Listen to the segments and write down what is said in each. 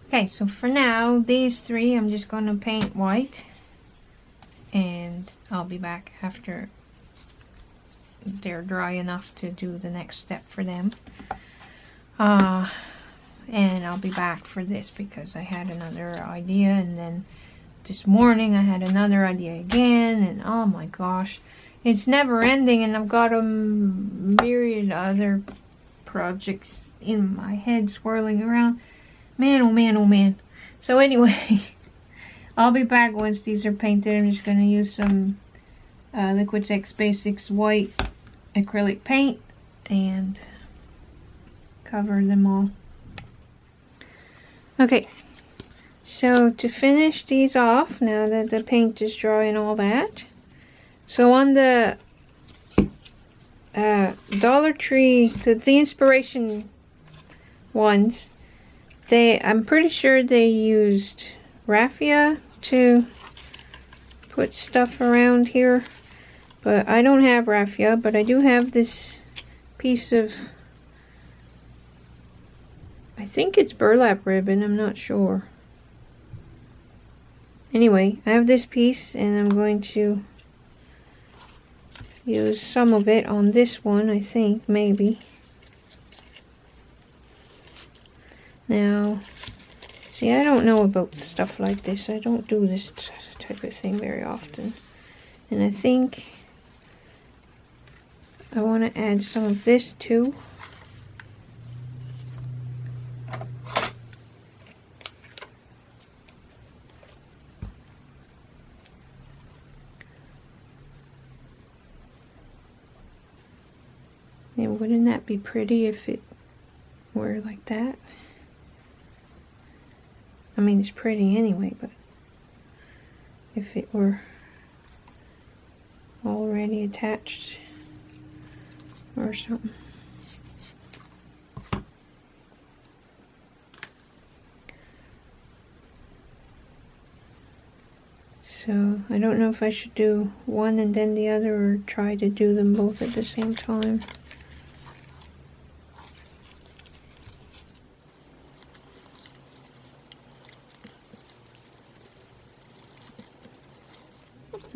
Okay, so for now, these three I'm just going to paint white. And I'll be back after they're dry enough to do the next step for them. And I'll be back for this because I had another idea, and then this morning I had another idea again, and oh my gosh, it's never ending, and I've got a myriad other projects in my head swirling around. Man, oh man, oh man. So anyway, I'll be back once these are painted. I'm just going to use some Liquitex Basics white acrylic paint and cover them all. Okay, so to finish these off, now that the paint is dry and all that, so on the Dollar Tree, the inspiration ones, I'm pretty sure they used raffia to put stuff around here, but I don't have raffia, but I do have this piece of, I think it's burlap ribbon, I'm not sure. Anyway, I have this piece and I'm going to use some of it on this one, I think, maybe. Now, see, I don't know about stuff like this. I don't do this type of thing very often. And I think I want to add some of this too. And wouldn't that be pretty if it were like that? I mean, it's pretty anyway, but if it were already attached or something. So I don't know if I should do one and then the other, or try to do them both at the same time.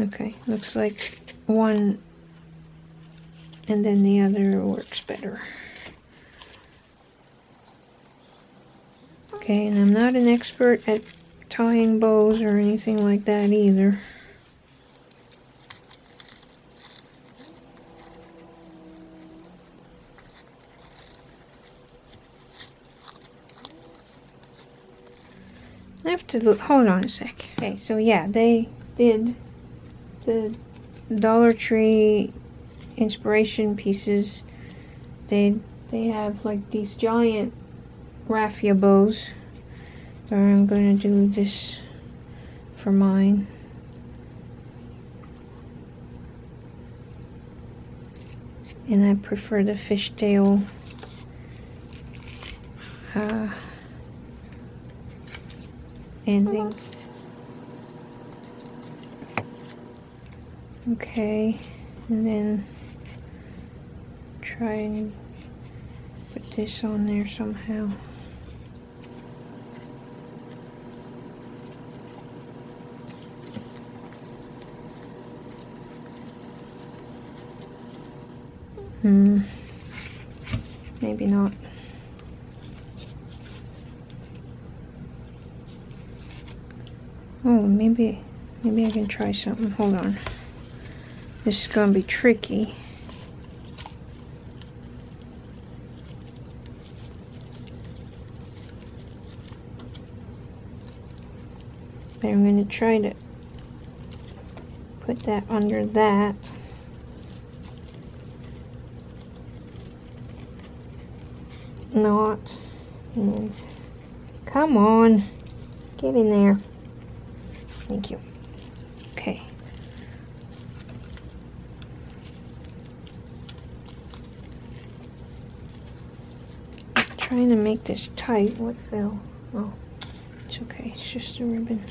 Okay, looks like one and then the other works better. Okay, and I'm not an expert at tying bows or anything like that either. I have to look, hold on a sec. Okay, so yeah, they did the Dollar Tree inspiration pieces. They have like these giant raffia bows, but I'm gonna do this for mine. And I prefer the fishtail endings. Okay, and then try and put this on there somehow. Maybe not. Oh, maybe I can try something. Hold on. This is gonna be tricky. But I'm gonna try to put that under that. Not. And come on. Get in there. Thank you. Okay. Trying to make this tight. What fell? Oh, it's okay. It's just a ribbon.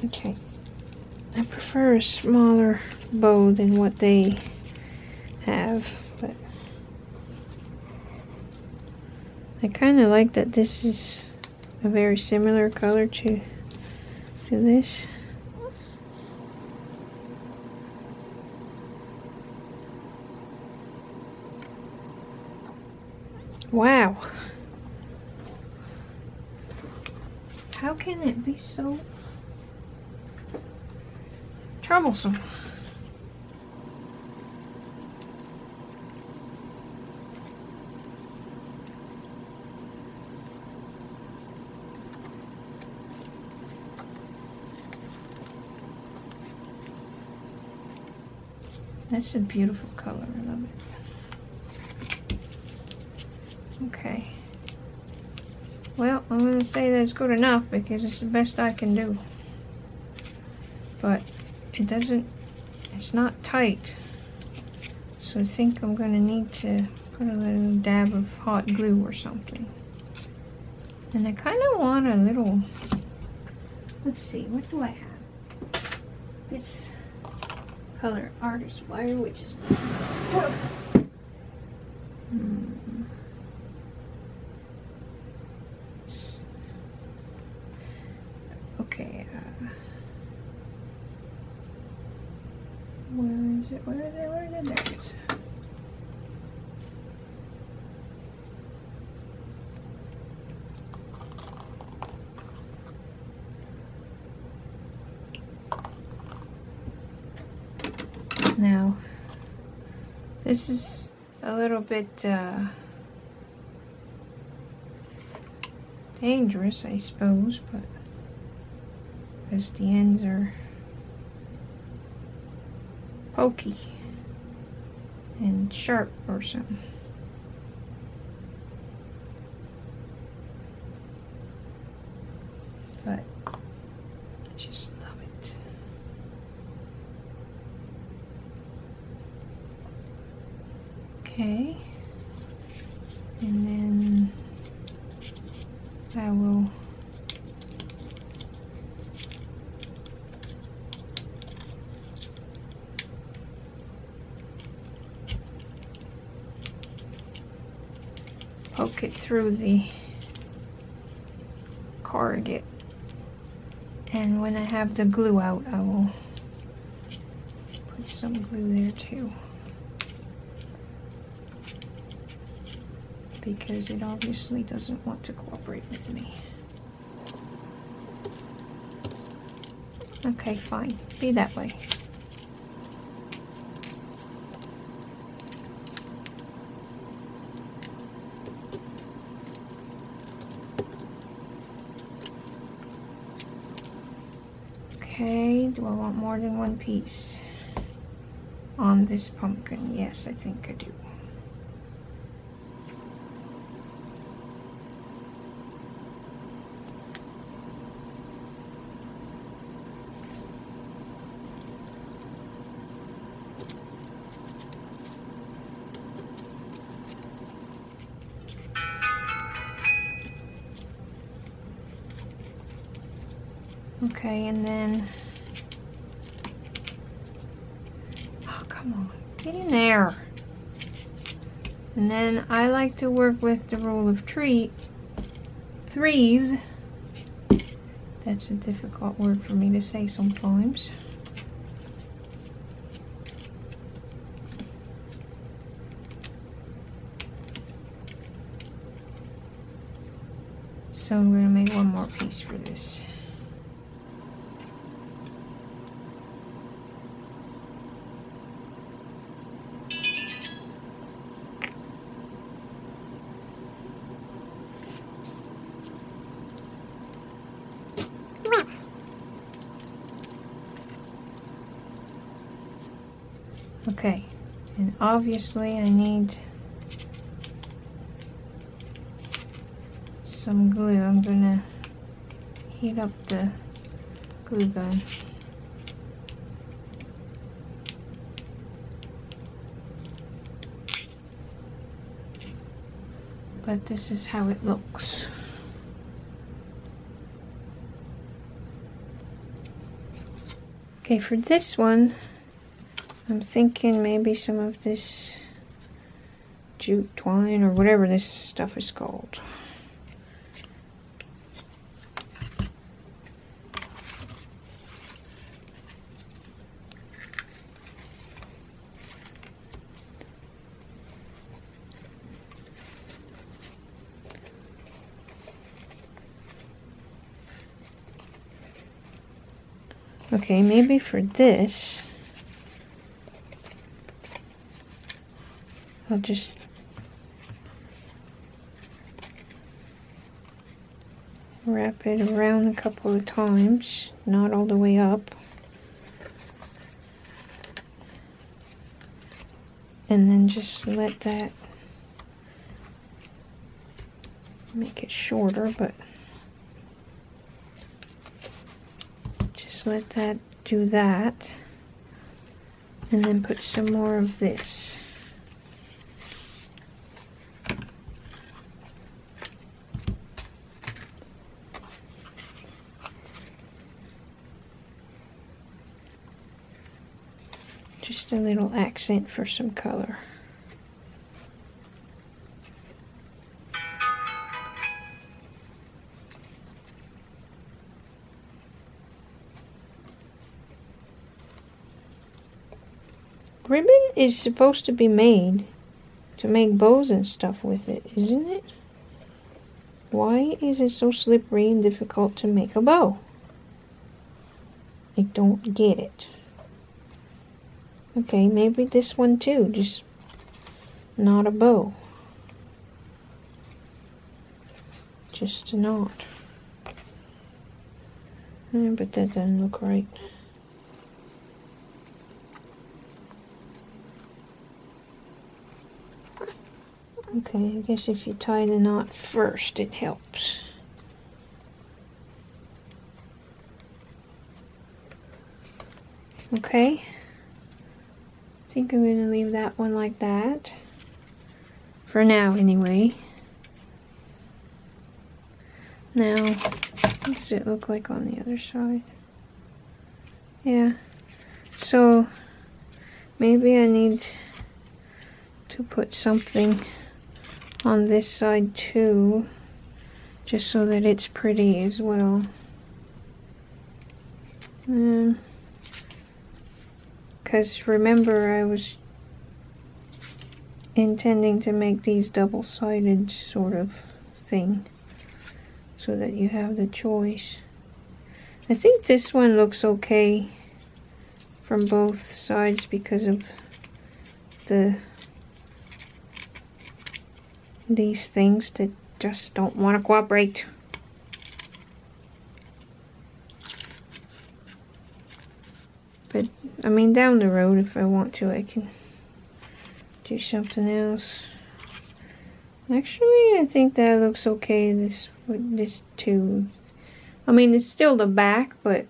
Okay, I prefer a smaller bow than what they have, but I kind of like that this is a very similar color to this. Wow. How can it be so troublesome? That's a beautiful color. I love it. Okay. Well, I'm going to say that's good enough because it's the best I can do. But it doesn't, it's not tight. So I think I'm going to need to put a little dab of hot glue or something. And I kind of want a little, let's see, what do I have? This color artist wire, which is perfect. Okay, where is it? Where is it? Where is it? There it is. Now, this is a little bit dangerous, I suppose, but because the ends are pokey and sharp or something. But I just love it. Okay, and then I will poke it through the corrugate, and when I have the glue out, I will put some glue there too, because it obviously doesn't want to cooperate with me. Okay, fine, be that way. Okay, do I want more than one piece on this pumpkin? Yes, I think I do. Okay, and then, oh, come on, get in there. And then I like to work with the rule of threes. That's a difficult word for me to say sometimes. So I'm going to make one more piece for this. Okay, and obviously I need some glue. I'm gonna heat up the glue gun. But this is how it looks. Okay, for this one, I'm thinking maybe some of this jute twine or whatever this stuff is called. Okay, maybe for this, I'll just wrap it around a couple of times, not all the way up. And then just let that make it shorter, but just let that do that. And then put some more of this. Just a little accent for some color. Ribbon is supposed to be made to make bows and stuff with it, isn't it? Why is it so slippery and difficult to make a bow? I don't get it. Okay, maybe this one too, just not a bow. Just a knot. But that doesn't look right. Okay, I guess if you tie the knot first, it helps. Okay. I think I'm going to leave that one like that. For now, anyway. Now, what does it look like on the other side? Yeah. So, maybe I need to put something on this side too, just so that it's pretty as well. Because remember, I was intending to make these double-sided sort of thing, so that you have the choice. I think this one looks okay from both sides because of these things that just don't want to cooperate. But I mean, down the road, if I want to, I can do something else. Actually, I think that looks okay. This too. I mean, it's still the back, but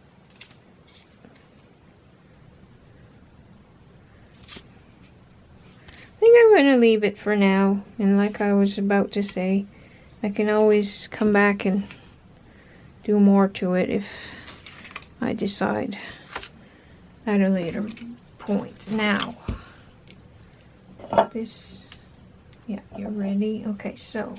I think I'm going to leave it for now. And like I was about to say, I can always come back and do more to it if I decide at a later point. Now, this, yeah, you're ready? Okay, so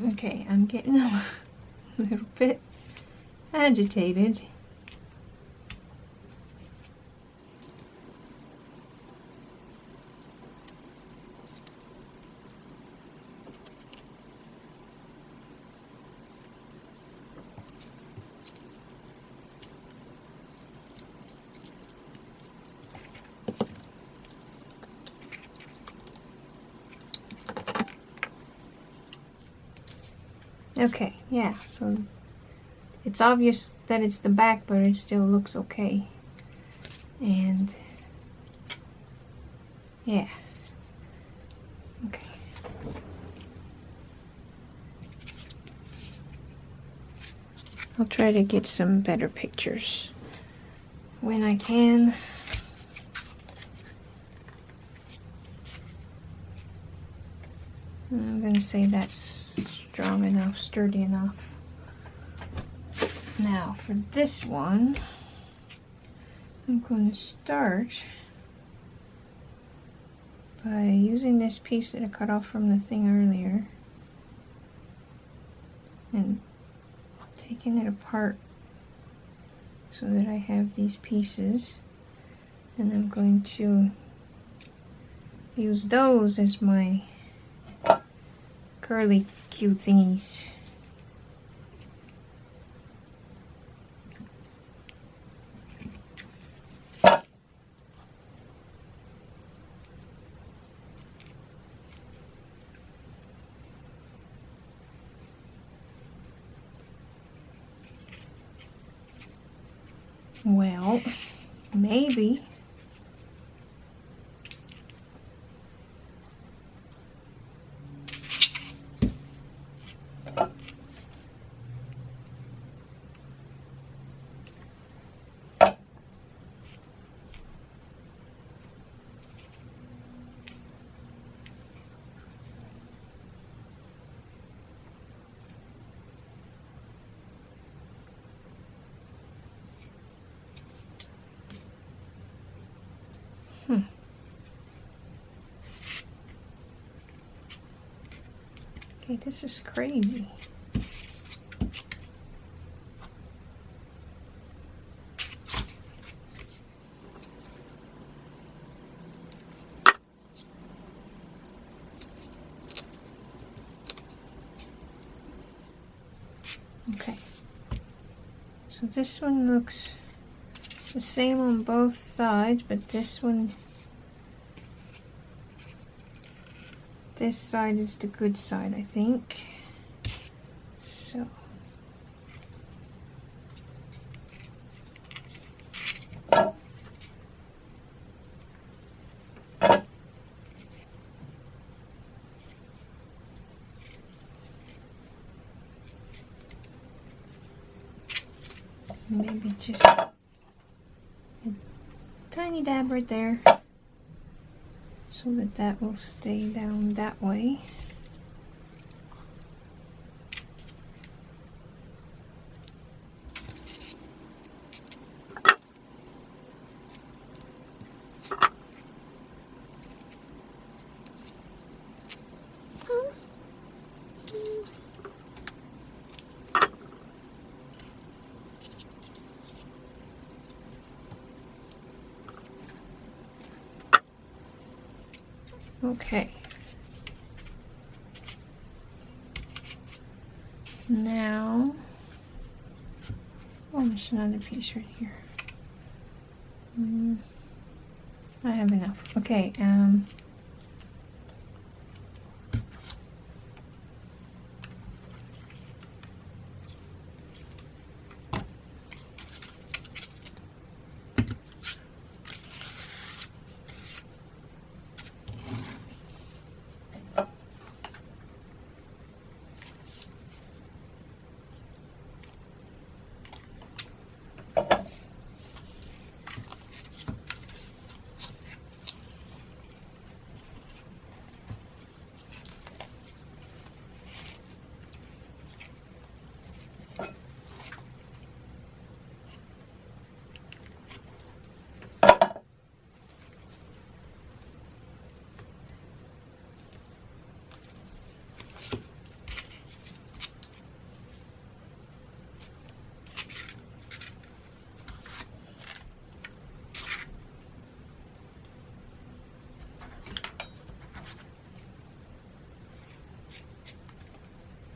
okay, I'm getting a little bit agitated. Okay, yeah, so it's obvious that it's the back, but it still looks okay. And yeah, okay. I'll try to get some better pictures when I can. I'm gonna say that's strong enough, sturdy enough. Now for this one, I'm going to start by using this piece that I cut off from the thing earlier and taking it apart so that I have these pieces, and I'm going to use those as my curly Q thingies. Well, maybe okay, this is crazy. Okay, so this one looks the same on both sides, but this side is the good side, I think. So maybe just a tiny dab right there so that will stay down that way. Okay. Now, oh, there's another piece right here. I have enough. Okay,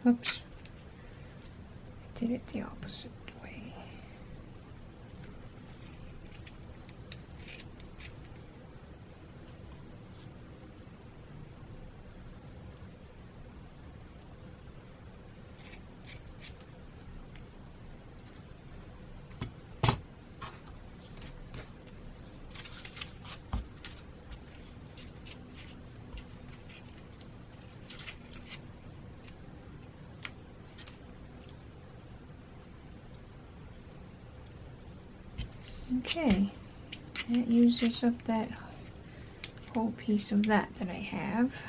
oops, did it the opposite way. Okay, that uses up that whole piece of that I have.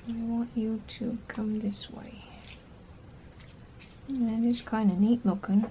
I want you to come this way. And that is kind of neat looking.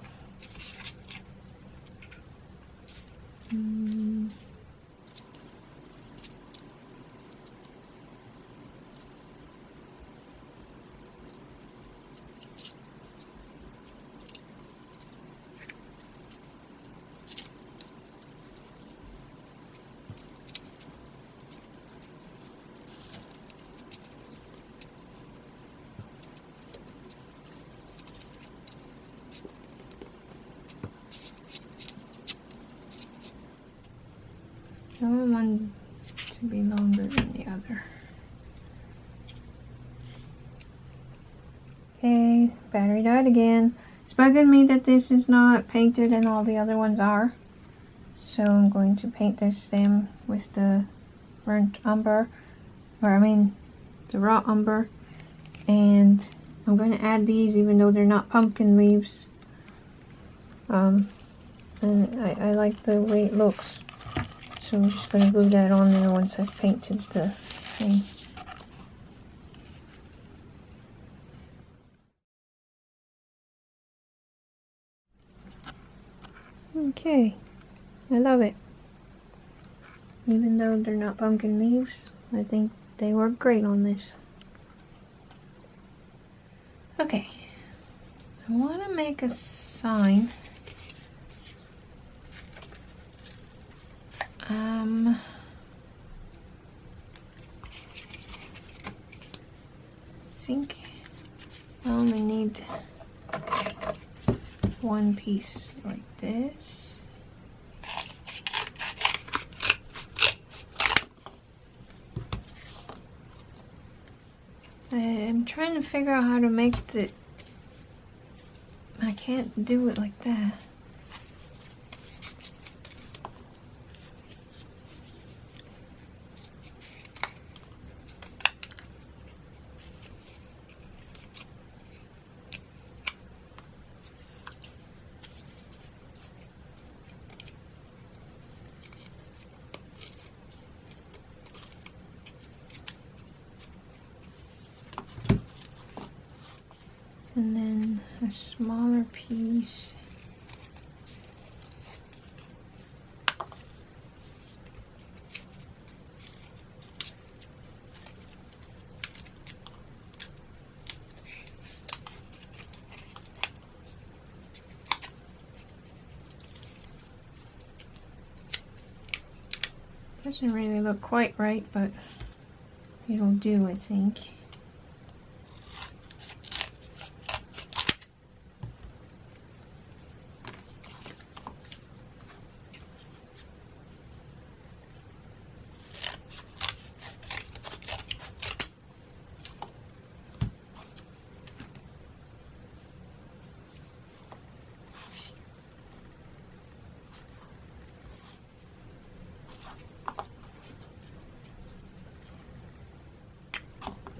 I want one to be longer than the other. Okay, battery died again. It's bugging me that this is not painted and all the other ones are. So I'm going to paint this stem with the burnt umber, or I mean the raw umber. And I'm going to add these even though they're not pumpkin leaves. And I like the way it looks. So I'm just going to glue that on there once I've painted the thing. Okay, I love it. Even though they're not pumpkin leaves, I think they work great on this. Okay, I want to make a sign. I think I only need one piece like this. I'm trying to figure out how to make I can't do it like that. And then a smaller piece. Doesn't really look quite right, but it'll do, I think.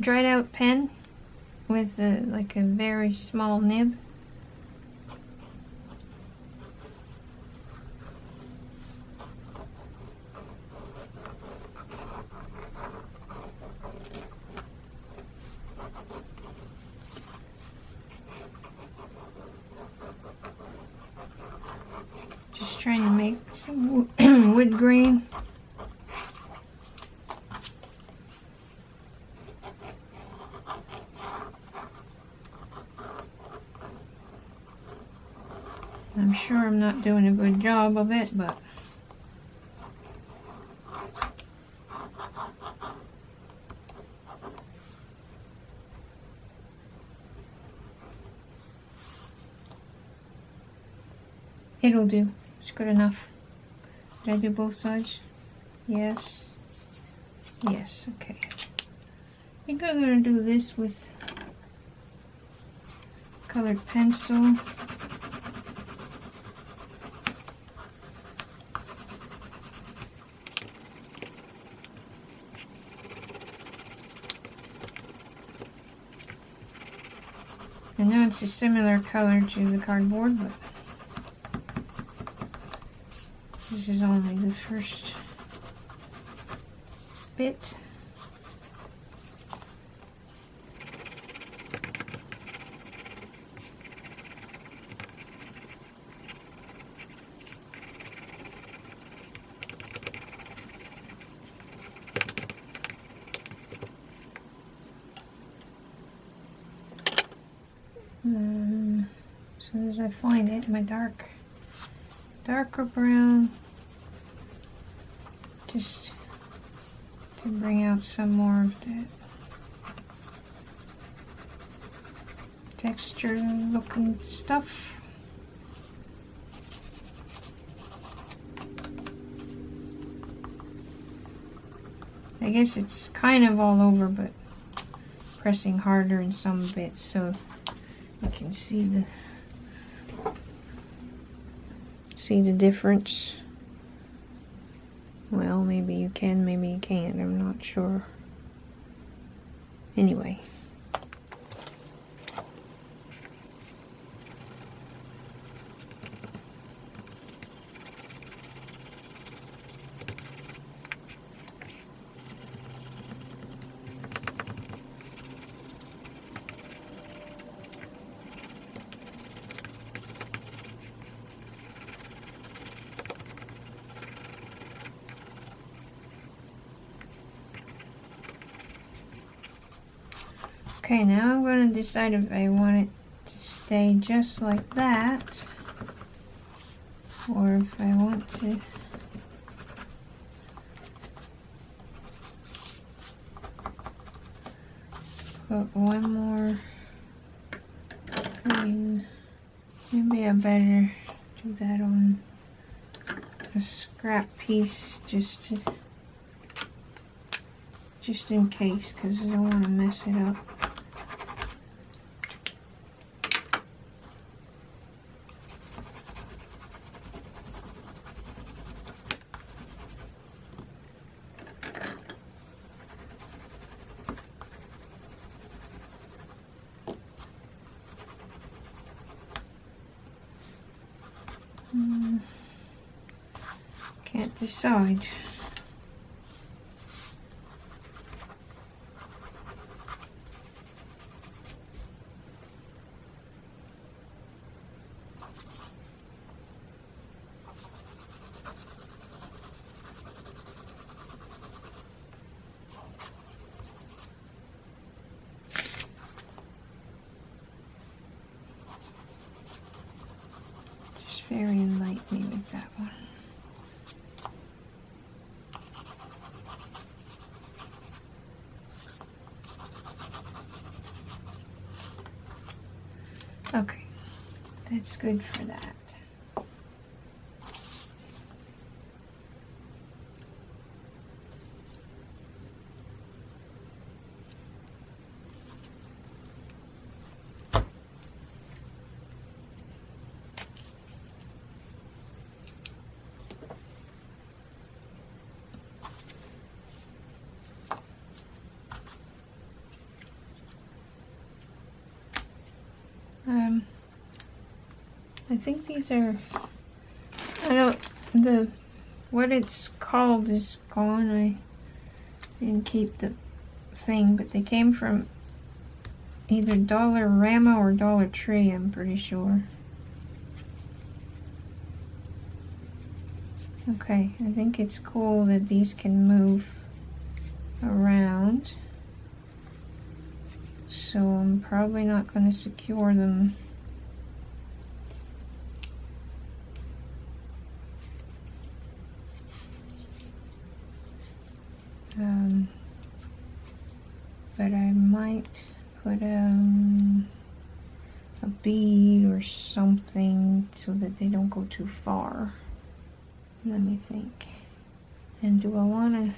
Dried out pen with like a very small nib. Just trying to make some wood grain. I'm sure I'm not doing a good job of it, but it'll do. It's good enough. Did I do both sides? Yes. Yes, okay. I think I'm going to do this with colored pencil. I'm going to it's a similar color to the cardboard, but this is only the first bit. As soon as I find it, my darker brown, just to bring out some more of that texture looking stuff. I guess it's kind of all over, but pressing harder in some bits so you can see the difference. Well, maybe you can, maybe you can't, I'm not sure. Anyway. Okay, now I'm going to decide if I want it to stay just like that, or if I want to put one more thing. Maybe I better do that on a scrap piece just in case, because I don't want to mess it up. Can't decide. Just very lightly with that one. Okay, that's good for that. I think these are, what it's called is gone. I didn't keep the thing, but they came from either Dollarama or Dollar Tree, I'm pretty sure. Okay, I think it's cool that these can move around. So I'm probably not going to secure them. But I might put a bead or something so that they don't go too far. Let me think. And do I want to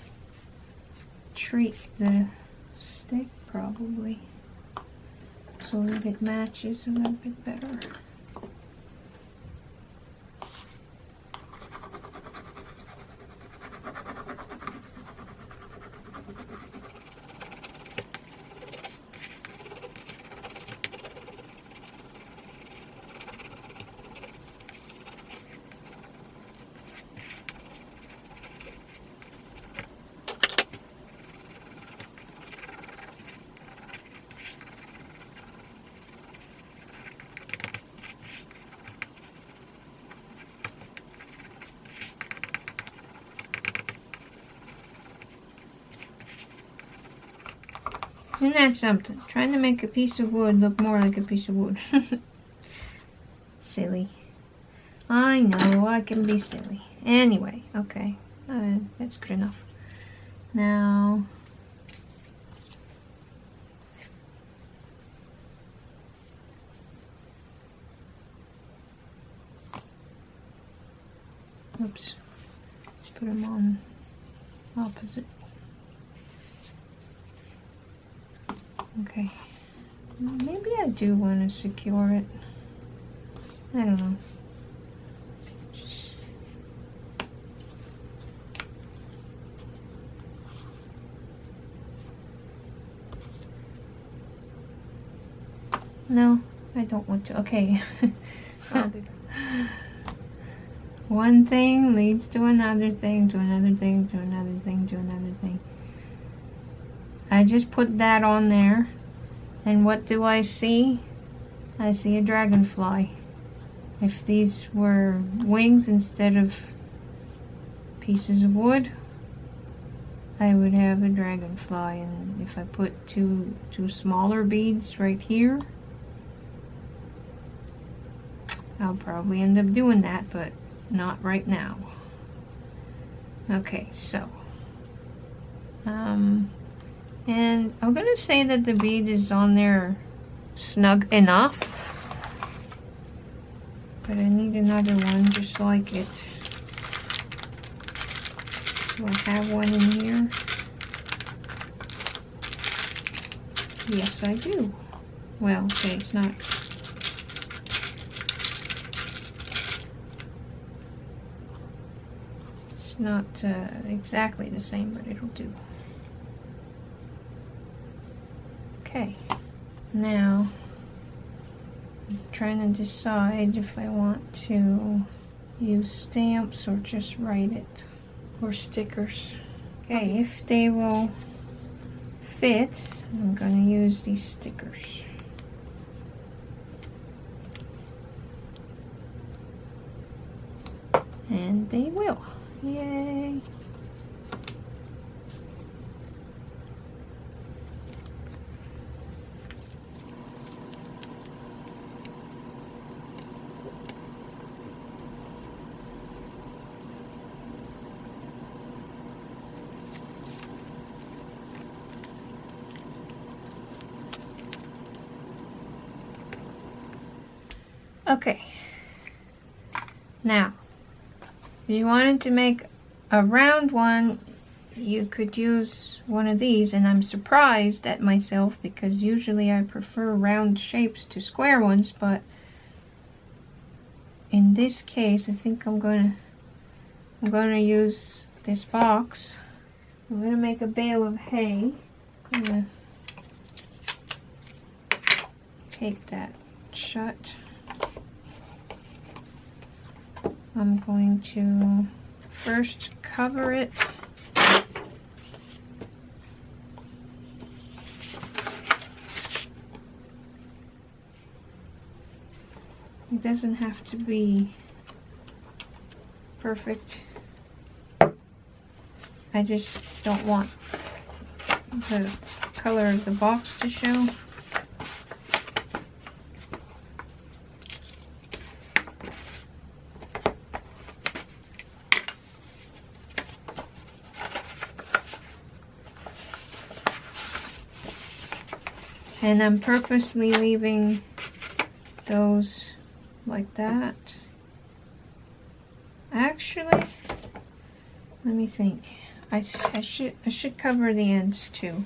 treat the stick? Probably, so that it matches a little bit better. Isn't that something? Trying to make a piece of wood look more like a piece of wood. Silly. I know, I can be silly. Anyway, okay. That's good enough. Now... Oops. Put them on opposite. Okay. Maybe I do want to secure it. I don't know. No, I don't want to. Okay. One thing leads to another thing, to another thing, to another thing, to another thing. I just put that on there. And what do I see? I see a dragonfly. If these were wings instead of pieces of wood, I would have a dragonfly. And if I put two smaller beads right here, I'll probably end up doing that, but not right now. Okay, so and I'm gonna say that the bead is on there snug enough, but I need another one just like it. Do I have one in here? Yes, I do. Well, okay, it's not. It's not exactly the same, but it'll do. Okay, now I'm trying to decide if I want to use stamps or just write it, or stickers. Okay, if they will fit, I'm going to use these stickers. And they will. Yay! Okay, now if you wanted to make a round one, you could use one of these, and I'm surprised at myself because usually I prefer round shapes to square ones, but in this case I think I'm gonna use this box. I'm gonna make a bale of hay. I'm gonna take that shut. I'm going to first cover it. It doesn't have to be perfect. I just don't want the color of the box to show. And I'm purposely leaving those like that. Actually, let me think. I should cover the ends too.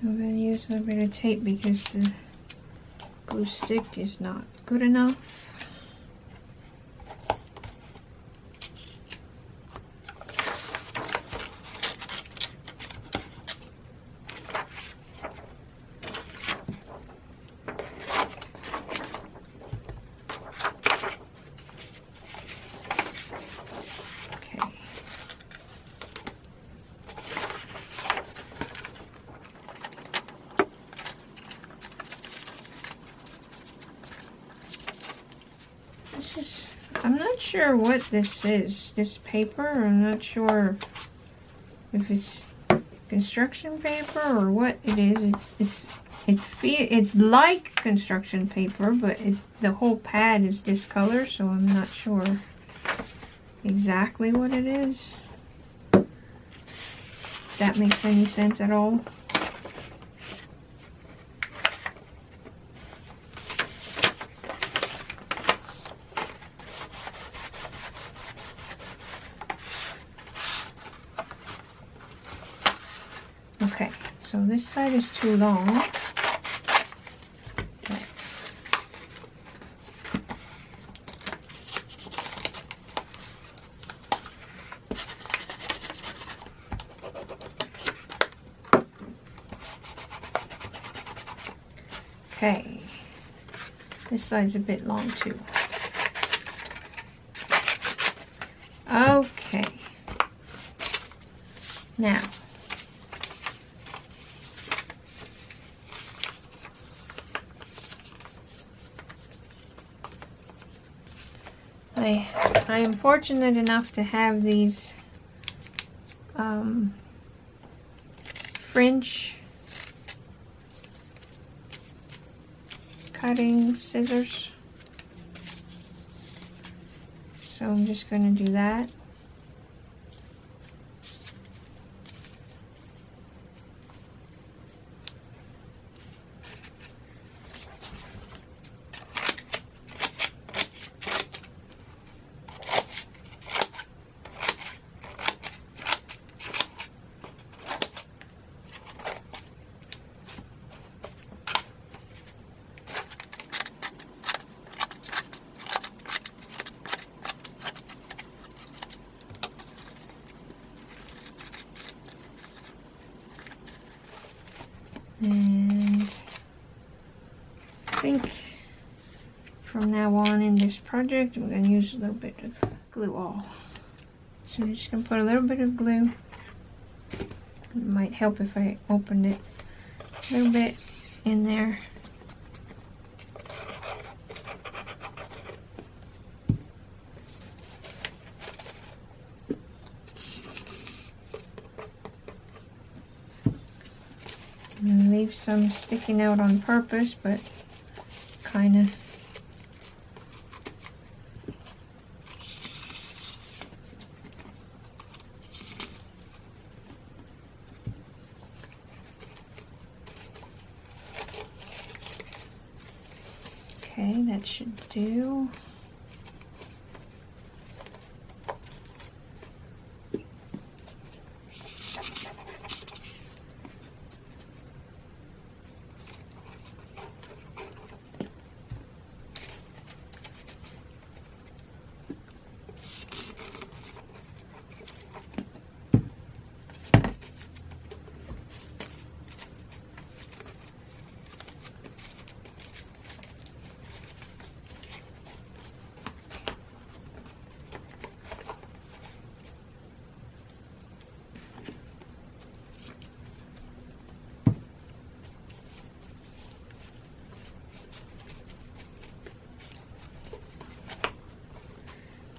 I'm going to use a little bit of tape because the glue stick is not good enough. I'm not sure what this is, this paper. I'm not sure if it's construction paper or what it is. It's like construction paper, but the whole pad is this color, so I'm not sure exactly what it is. If that makes any sense at all. Okay, so this side is too long. Okay, this side's a bit long too. Okay, now I am fortunate enough to have these French cutting scissors, so I'm just going to do that. And I think from now on in this project, I'm going to use a little bit of glue all. So I'm just going to put a little bit of glue. It might help if I opened it a little bit in there. And leave some sticking out on purpose, but kind of. Okay, that should do.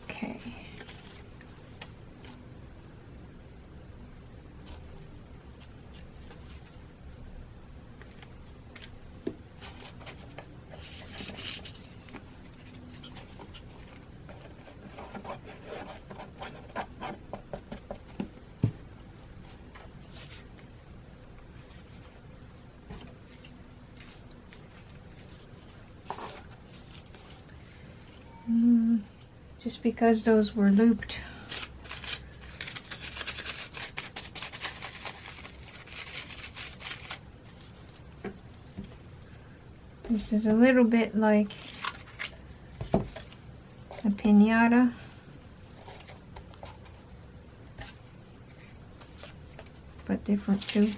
Okay. Just because those were looped. This is a little bit like a piñata. But different too.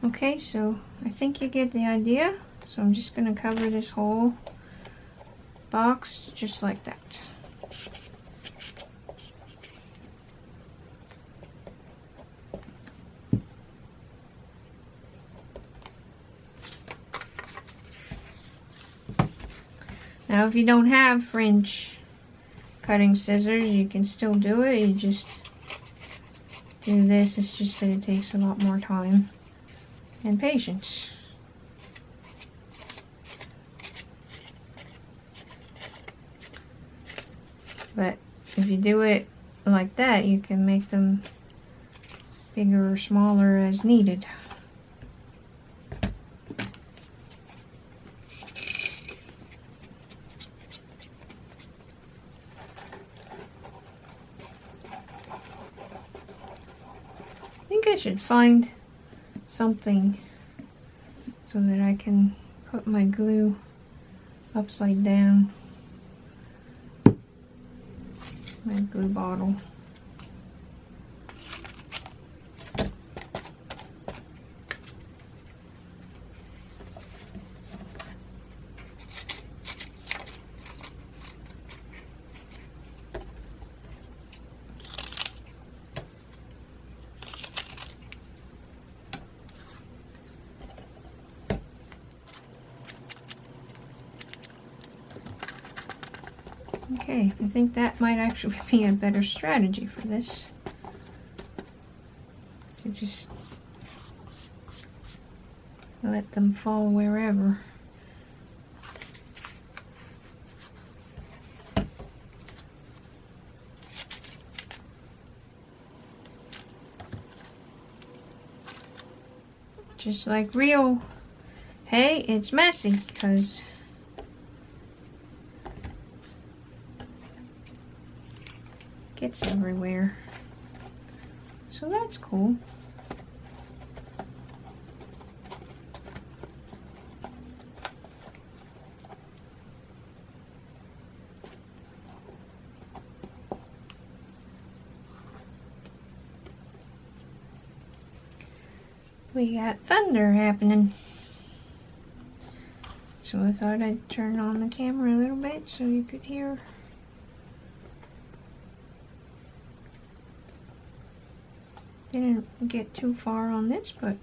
Okay, so I think you get the idea. So I'm just going to cover this whole box just like that. Now if you don't have French cutting scissors, you can still do it. You just do this. It's just that it takes a lot more time and patience. But if you do it like that, you can make them bigger or smaller as needed. I think I should find something so that I can put my glue upside down. My glue bottle. Okay, I think that might actually be a better strategy for this. To just let them fall wherever. Just like real hay, it's messy because gets everywhere. So that's cool. We got thunder happening. So I thought I'd turn on the camera a little bit so you could hear. Didn't get too far on this, but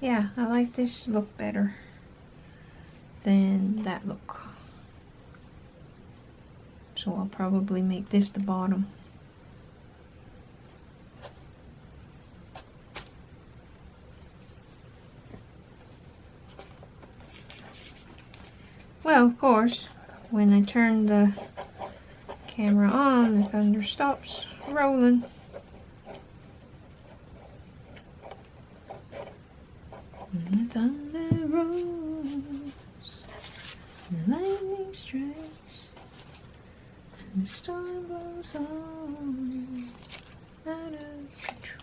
yeah, I like this look better than that look. So I'll probably make this the bottom. Well, of course, when I turn the camera on, the thunder stops rolling. When the thunder rolls, the lightning strikes, and the storm blows on out of control.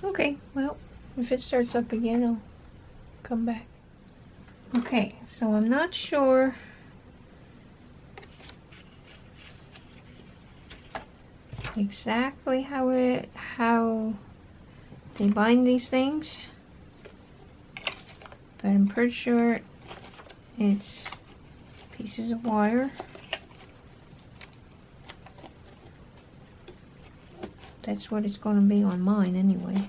Okay, well, if it starts up again, I'll come back. Okay, so I'm not sure exactly how they bind these things, but I'm pretty sure it's pieces of wire. That's what it's going to be on mine anyway.